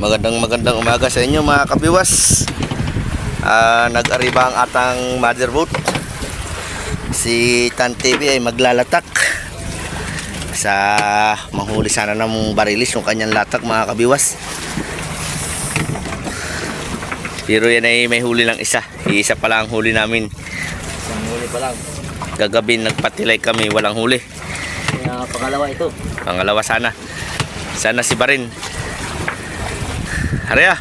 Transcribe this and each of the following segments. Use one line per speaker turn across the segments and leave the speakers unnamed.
Magandang umaga sa inyo mga kabiwas. Nag-ariba ang atang motherboard. Si Tan TV ay maglalatak sa manghuli sana ng barilis yung kanyang latak mga kabiwas. Pero yan ay may huli lang isa. Isa pa lang ang huli namin.
Isang huli pa lang.
Gagabi nagpatilay kami, walang huli.
Pangalawa ito.
Pangalawa sana. Sana si Barin. Arya.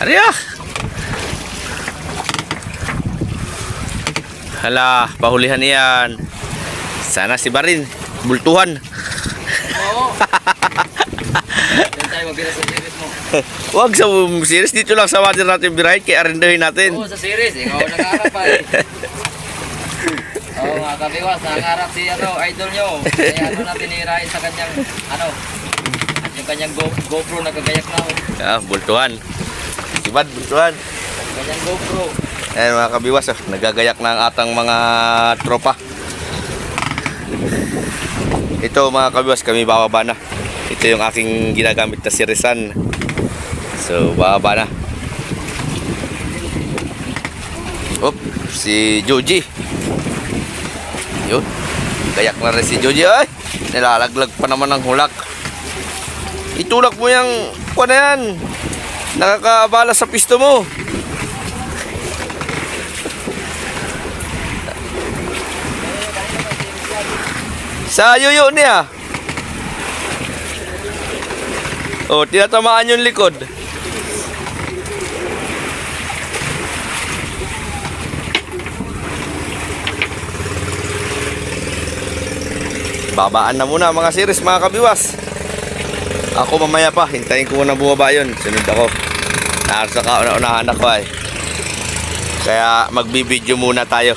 Arya. Hala, pahulihan iyan. Sana si Barin. Bultuhan.
Oo. Diyan tayo magbira sa series mo.
Huwag sa series. Dito lang sa water natin birahin. Kaya arindahin natin.
Oo, sa series. Ikaw nangarap pa eh. Oo mga kabiwas, nangarap si idol nyo. Kaya natin irahin sa kanyang yung kanyang GoPro nagkagayak na.
Bultuhan. Sibad, bultuhan.
Kanyang GoPro.
Ayan mga kabiwas, nagagayak na ang atang mga tropa. Ito mga kabiwas, kami bababa na. Ito yung aking ginagamit na sirisan. So bababa na. Si Joji. Yun. Gayak na rin si Joji. Ay, nilalaglag pa naman ng hulak. Itulak mo yung kuha na yan. Nakakaabala sa pisto mo. Sa yuyo niya. Oh, tinatamaan yung likod. Babaan na muna mga series mga kabiwas. Ako mamaya pa, hintayin ko muna bumaba yun. Sunod ako. Naarsa ka, unahan ako ay. Kaya magbibideo muna tayo.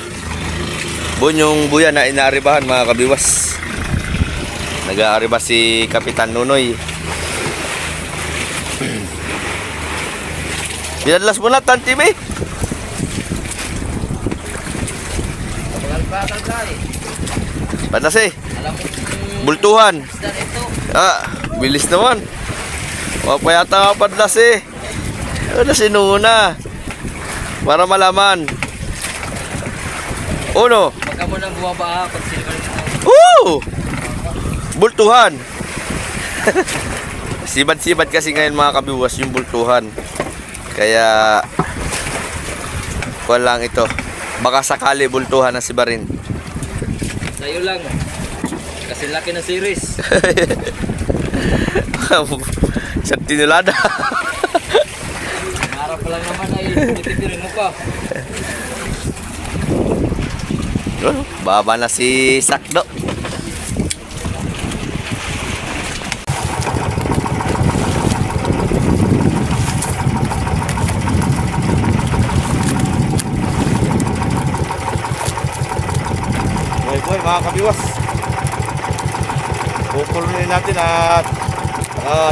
Yung buya na inaaribahan mga kabiwas. Nag-aariba si Kapitan Nunoy. Binadlas mo na, Tan TV. Batas eh. Bultuhan. Bilis naman. Huwag pa yata mapadlas eh. Ano sinuna? Para malaman. Uno.
Pagka mo nang buwaba pag silbalik na.
Bultuhan. Sibad-sibad kasi ngayon mga kabiwas yung bultuhan. Kaya walang ito. Baka sakali bultuhan na si Barin.
Sa'yo lang. Kasi laki na series.
Sa tinulada.
Harap pa lang naman ay titipirin mo pa.
Baba na si Sakdo. Boy, mga kabiwas. Pupulunin natin at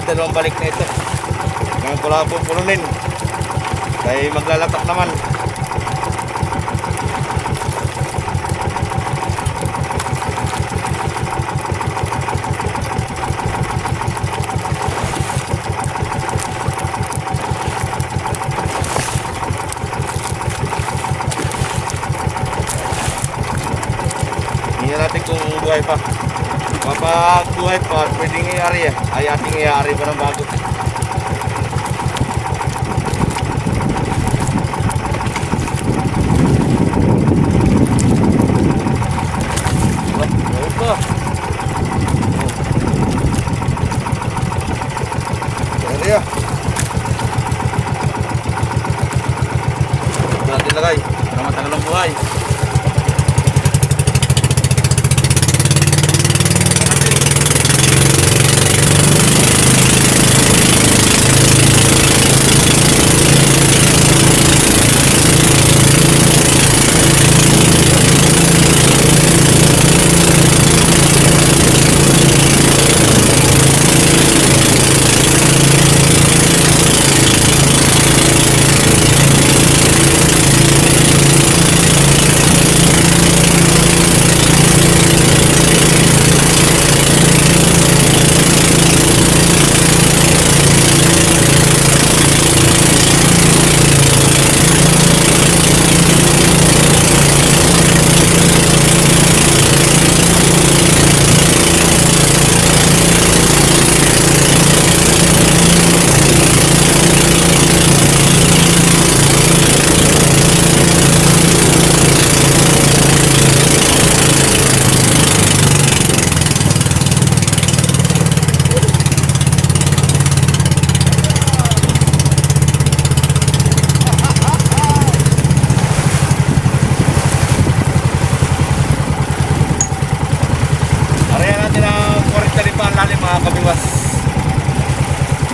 dalawang balik na ito. Ngayon ko lang pupulunin. Kaya maglalatak naman. Tingnan natin kung buhay pa. Kapag buhay pa, pwedeng i-ari ay ating i-ari pa ng bago. Ari ah. Ito natin lagay. Para matagal ang buhay.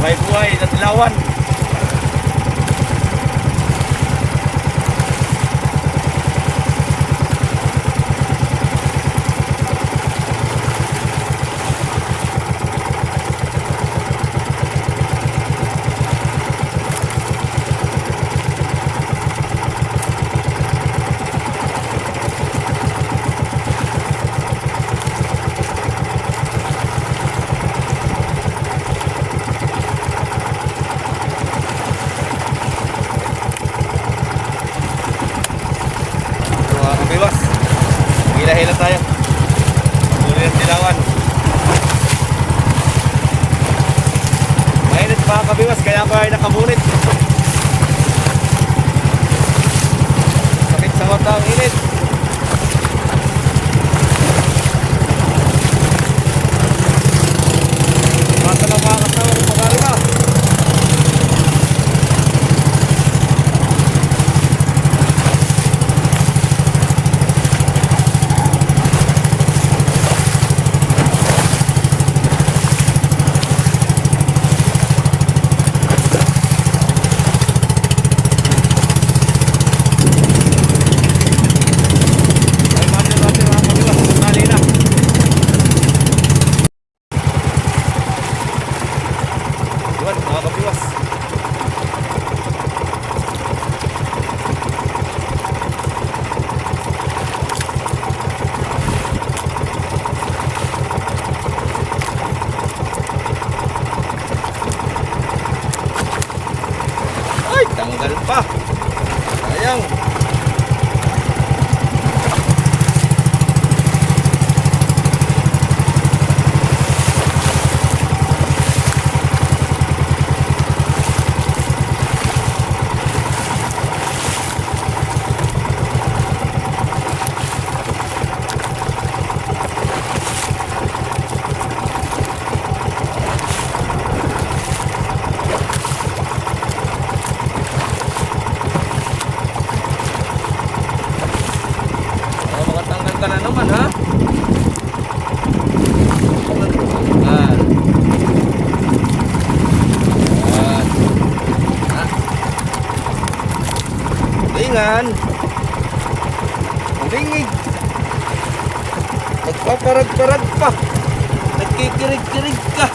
May buhay na dilawan. Mga kabiwas, hila-hila tayo. Huli ng dilawan. Mainit mga kabiwas, kaya ako ay nakamunit. Sakit sa mata ang init. Mata na mga kasama ng pag-alima. Mga kabiwas, ay tanggal pa, sayang. Makatanggal ka na naman, ha? Yan. Yan. Ha? Lingan. Ang lingig. Nagpaparag-parag pa. Nagkikirig-kirig ka.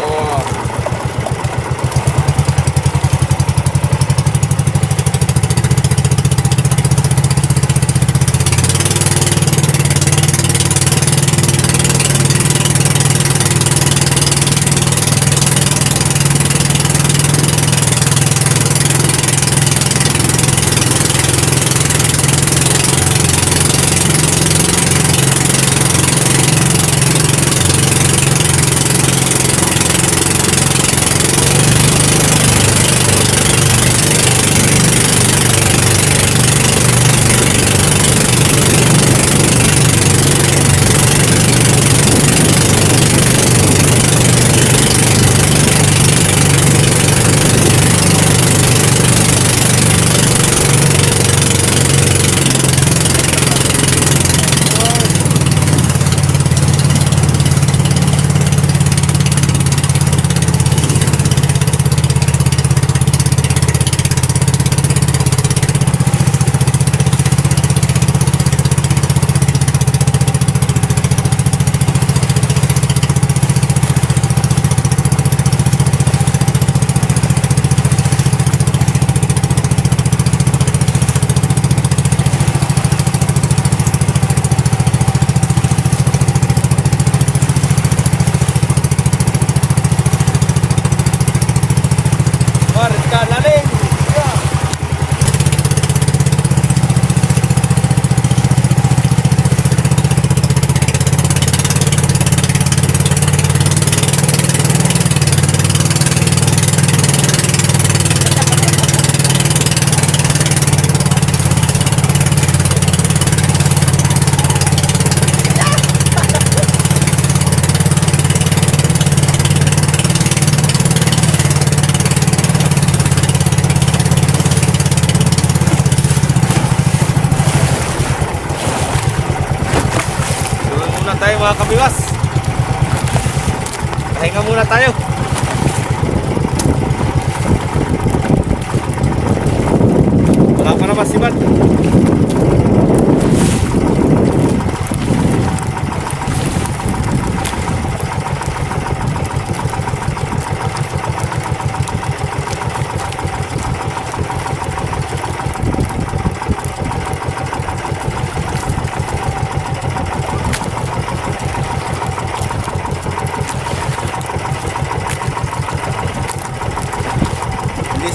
Oh. tayo mga kabiwas. Pahinga muna tayo. Wala pa naman si Bad.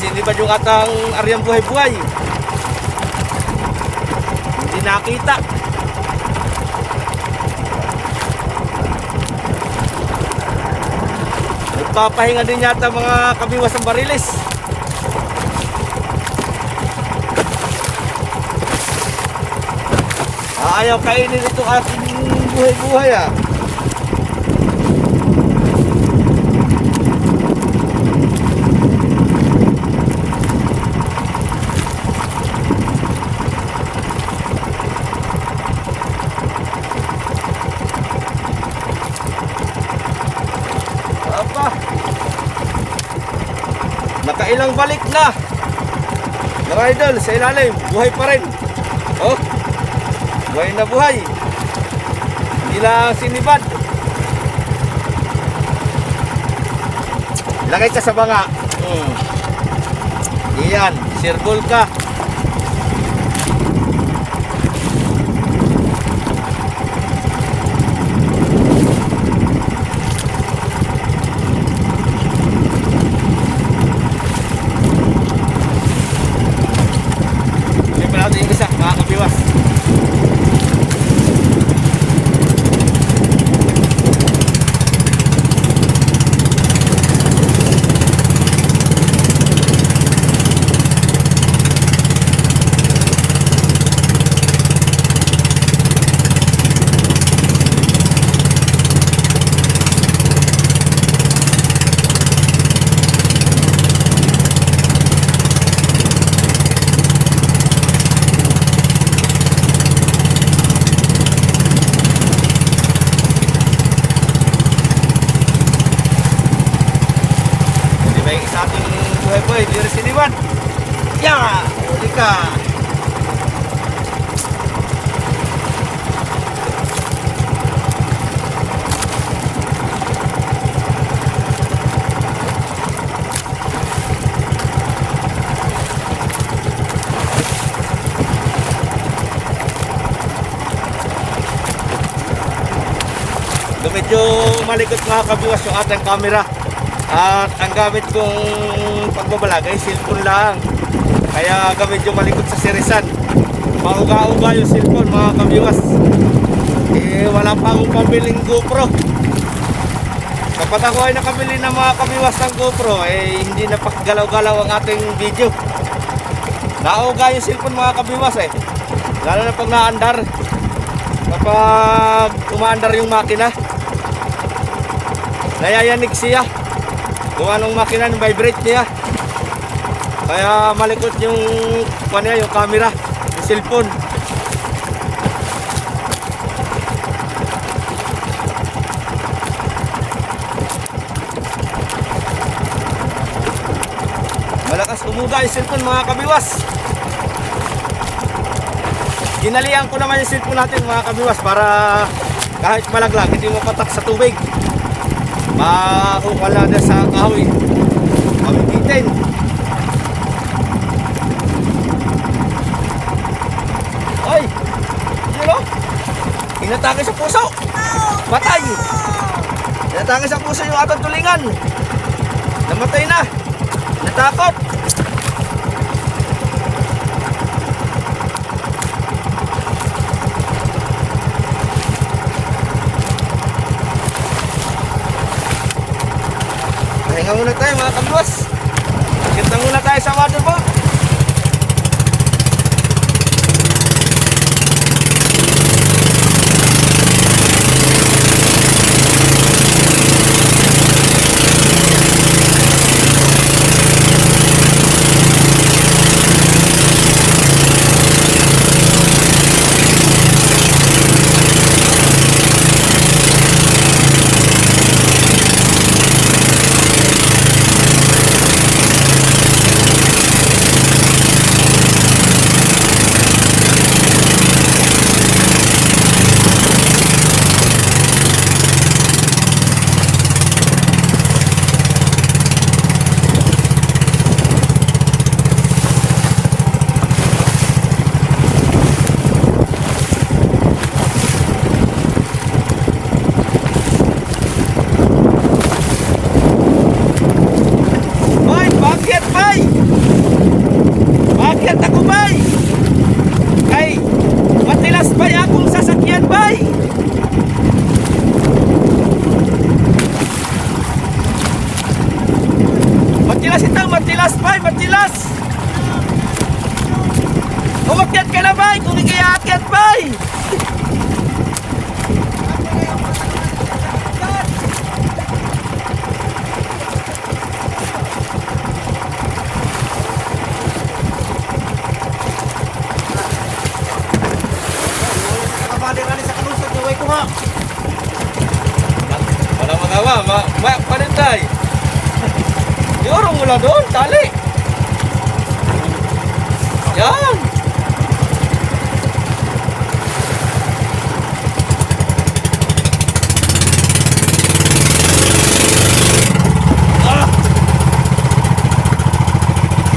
Hindi ba yung atang aryang buhay-buhay? Hindi nakita. Nagpapahinga din yata mga kabiwas ng barilis. Ayaw kainin ito ating buhay-buhay ah. Nakailang balik na mga idol sa ilalim, buhay pa rin. Oh, buhay na buhay. Hindi lang sinibad. Lagay ka sa banga. Iyan, circle ka. Yung isa, mga kabiwas. Sa ating buhay-buhay, di rin siniwan. Ya! Uli ka! Medyo malikot mga kabiwas yung ating camera. At ang gamit kong pagbabalag ay cellphone lang. Kaya gamit yung malikot sa sirisan. Mauga-uga yung cellphone mga kabiwas. Wala pa akong pabiling GoPro. Kapag ako ay nakabili ng mga kabiwas ng GoPro, hindi na paggalaw-galaw ang ating video. Nauga yung cellphone mga kabiwas lalo na pag naandar. Kapag umaandar yung makina, nayayanig siya. Kung anong makina, ng vibrate niya. Kaya malikot yung yung camera, yung cellphone. Malakas umuga yung cellphone mga kabiwas. Ginalian ko naman yung cellphone natin mga kabiwas para kahit malaglag hindi mapatak sa tubig. Wala na sa kahoy. Mabibitin. Ay! Yun o! Inatake sa puso! Patay! Inatake sa puso yung atang tulingan. Namatay na! Natakot! Pahinga muna tayo mga kabiwas. Kita muna tayo sa motherboard. Panintay. Yorong mula doon, tali. Yan.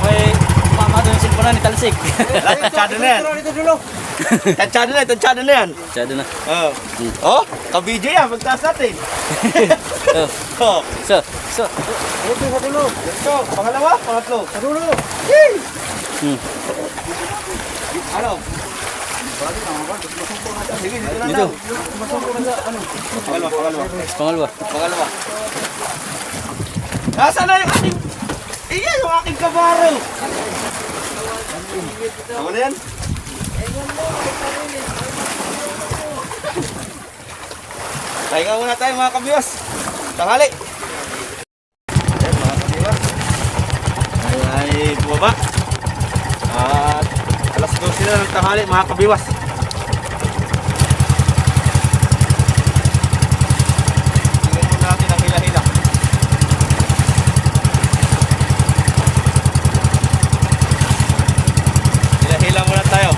May mama doon yung cellphone ni Talsik.
Tansyado na yan. Tansyado na yan.
Masyado na.
Oh. Oh, ka-BJ yan, magtaas natin. Oh.
So.
Ito, pangalawa, pangatlo. Sadulo. Ano? Sige, dito na
Dito.
lang. Pangalawa.
Pangalawa.
Nasaan na yung aking... Iya, yung aking kabaro. Ano na yan? Pahinga muna tayo mga kabiwas. Tanghali. Ayan mga kabiwas. Ay bumaba. At alas 12 na ng tanghali mga kabiwas. Tingnan muna natin ang hila-hila. Hila-hila muna tayo.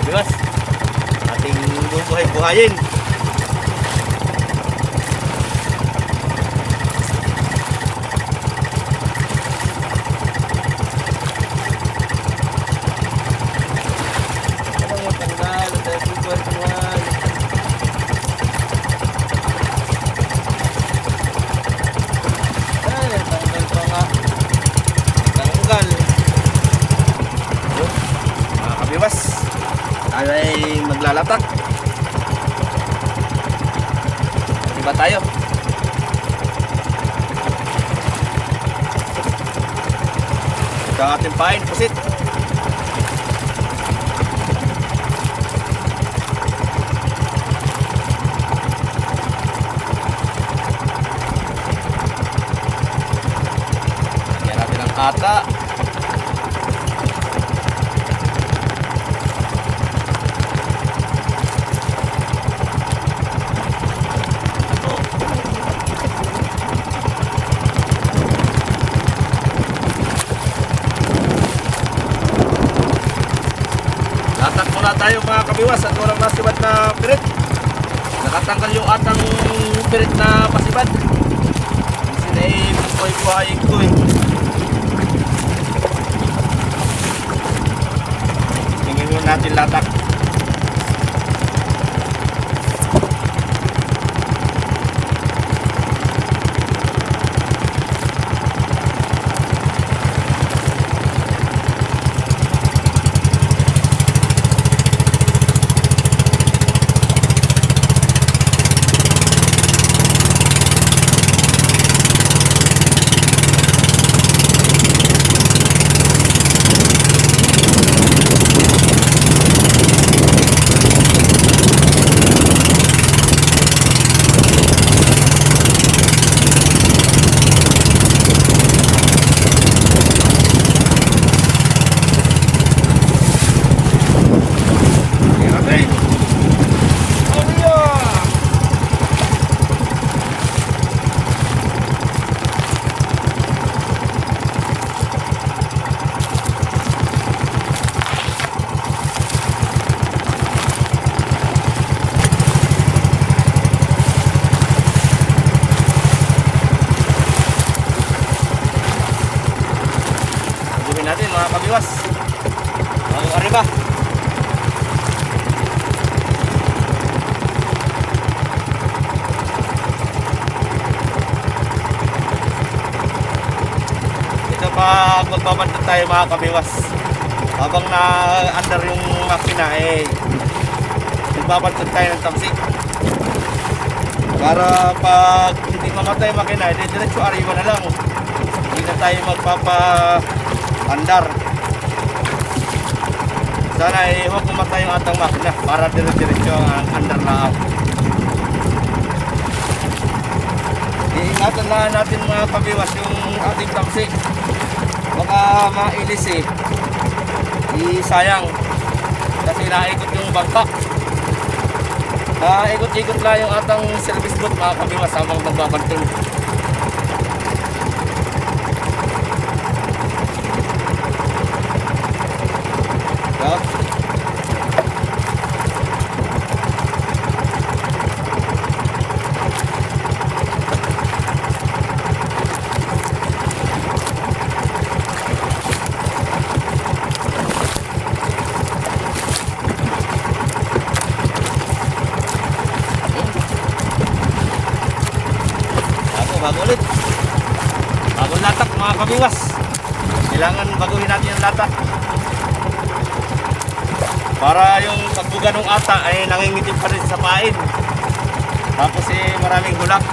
Kabiwas, ating bubuhay-buhayin. Ano mo tanggal, tayo bubuhay-buhay. Ay, tanggal pa nga. Tanggal. Mga kabiwas, tayo ay maglalatak. Diba tayo? Ito ang ating pain, pusit. Lagyan natin ang kata. Latak muna tayo mga kabiwas at walang nasibad na pirit. Nakatanggal yung atang pirit na pasibad. Kasi na buhay-buhayin ko eh. Tingin mo natin latak. natin mga kabiwas. Bagong arriba. Ito pag magbabantay tayo mga kabiwas. Habang na-under yung makina nagbabantay tayo ng tamsik. Para pag hindi mamatay yung makina, diretso arriba na lang. Hindi na tayo magpapa-andar. Sana huwag mamatay yung atang makina para diretso ang andar na. Iingatan lang natin mga kabiwas yung ating tamsik. Baka mailis sayang kasi naikot yung bangka. Ikot-ikot lang yung atang service boat mga kabiwas habang magbabantay. Bago ulit. Bagong latak mga kabiwas. Kailangan baguhin natin yung latak. Para yung pagbuga ng ata ay nangingitim pa rin sa pain. Tapos maraming hulak.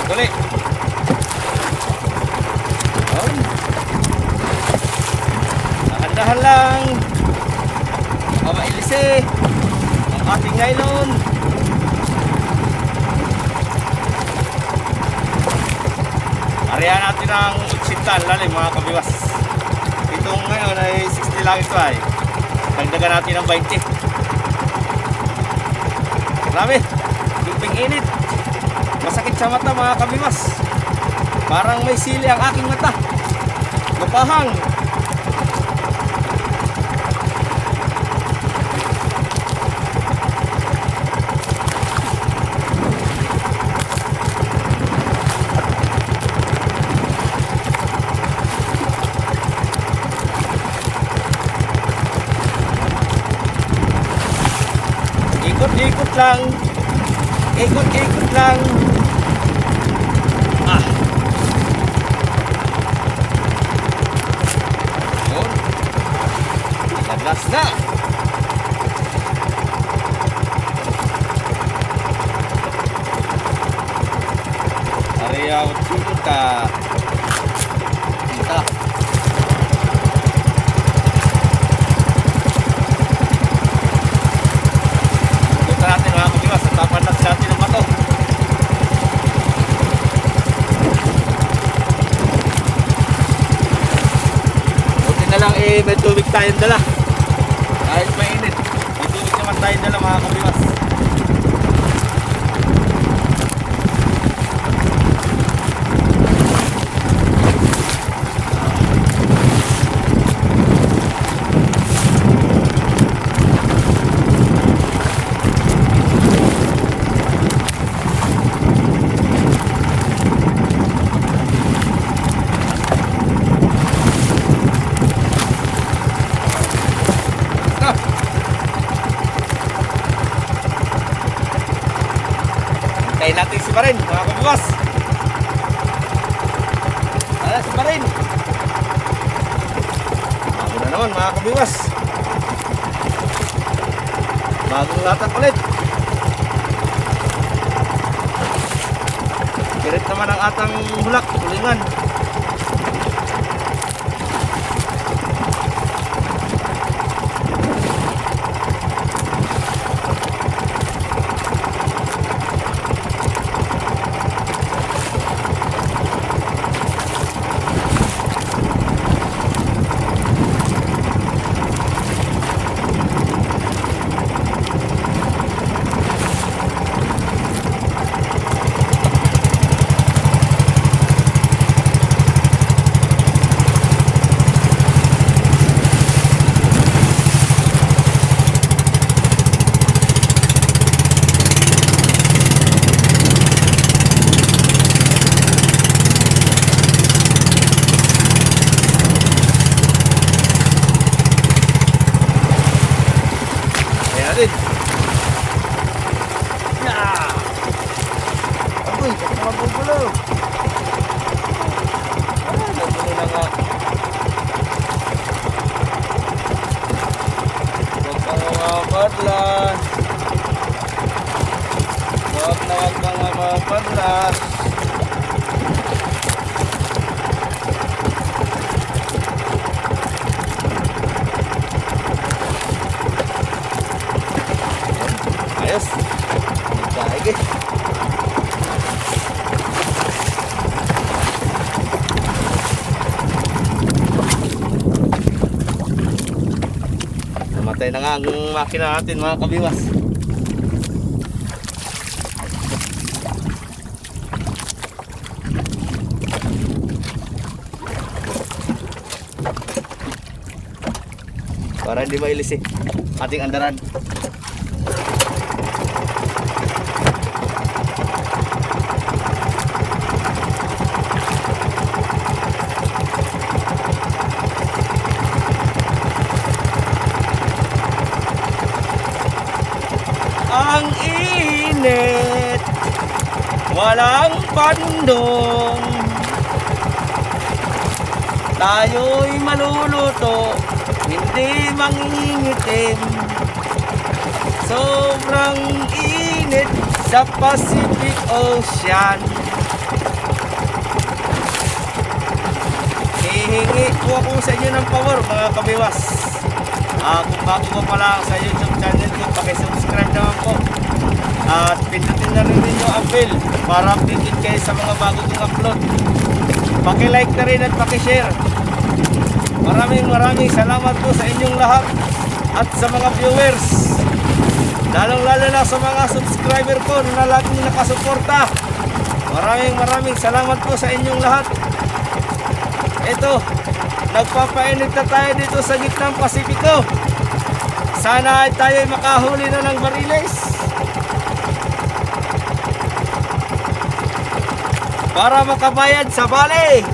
Ulit. Dahan-dahan lang. Mailisi ang ating nylon. Arihan natin ang utsintan lalim mga kabiwas. Itong ngayon ay 60 lang ito ay. Dagdagan natin ng 20. Grabe, luping init. Masakit sa mata mga kabiwas. Parang may sili ang aking mata. Mapahang. Ikot-ikot lang. Ikot-ikot lang. Last na. Area Utsinta. Kita. Punta natin mga kabiwas. Tapan natin ang bato. Buti na lang may tubig tayong dala. Kahit mainit, may tubig naman tayo dala mga kabiwas. pa rin mga kabiwas. Talas pa rin. Bago na naman mga kabiwas. Bagong latak ulit. Kirit naman ang atang hulak, tulingan. Ayan. Yeah. Agoy, magbubulo. Nagbulo na nga. Huwag kang mamadlas. Huwag kang mamadlas. Ayos. Baik eh. Namatay na nga ang makina natin mga kabiwas. Para hindi mailis eh ating andaran. Ang init, walang pandong, tayo'y maluluto, hindi mangingitim. Sobrang init sa Pacific Ocean. Hihingi po ako sa inyo ng power mga kabiwas. Kung bago po pala sa YouTube channel ko, pakisubscribe naman po. At pindutin na rin ninyo ang bell para updated kayo sa mga bago kong upload. Pakilike na rin at pakishare. Maraming salamat po sa inyong lahat at sa mga viewers. Lalong-lalo na sa mga subscriber ko na laging nakasuporta. Maraming salamat po sa inyong lahat. Ito, nagpapainit na tayo dito sa gitnang Pasipiko. Sana ay tayo makahuli na ng bariles para makabayad sa bale.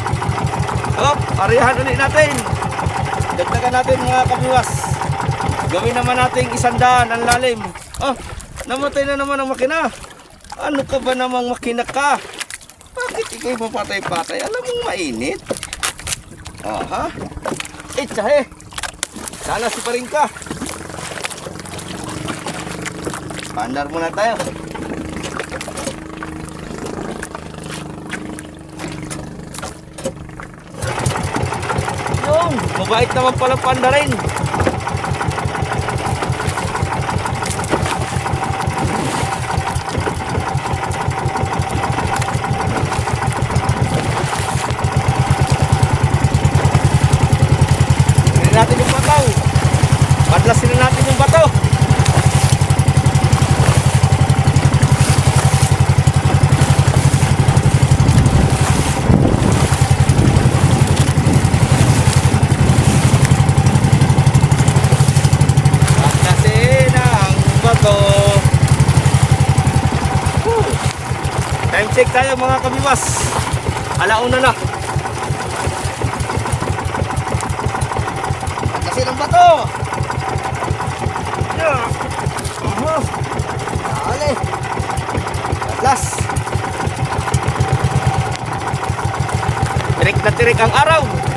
Arihan ulit natin. Dagdagan natin mga kabiwas. Gawin naman natin 100 ang lalim. Namatay na naman ang makina. Ano ka ba namang makina ka? Bakit ikaw'y papatay-patay? Alam mong mainit. Aha. Tsahe. Sana si pa rin ka. Pandar muna tayo. Yung, mabait naman pala pandarin. Natin yung pataw. Padlasin na natin yung bato. Padlasin ang bato. Time check tayo mga kabiwas. Alauna na. Padlasin ang bato. Dale. Padlas. na tirik ang araw.